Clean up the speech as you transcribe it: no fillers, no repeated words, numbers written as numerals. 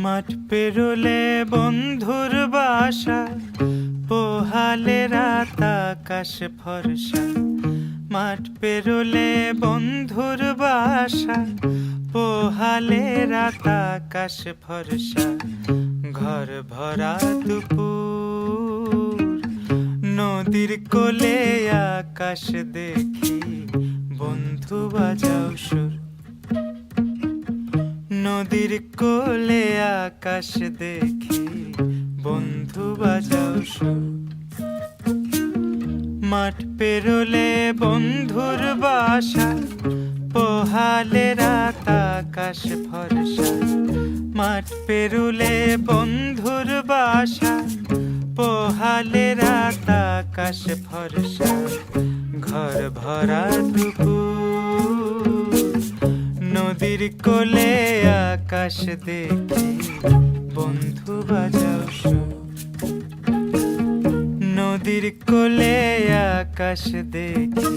মাঠ পেরোলে বন্ধুর বাসা, পোহালে রাত আকাশ ফর্সা। মাঠ পেরোলে বন্ধুর বাসা, পোহালে রাত আকাশ ফর্সা। ঘর ভরা দুপুর, নদীর কোলে আকাশ দেখি, বন্ধু বাজাও সুর। নদীর কোলে আকাশ দেখি, বন্ধু বাজাও সুর। মাঠ পেরোলে বন্ধুর বাসা, পোহালে রাত আকাশ ফর্সা। মাঠ পেরোলে বন্ধুর বাসা, পোহালে রাত আকাশ ফর্সা। ঘর ভরা দুপুর, নদীর কোলে আকাশ দেখি, বন্ধু বাজাও সুর। নদীর কোলে আকাশ দেখি,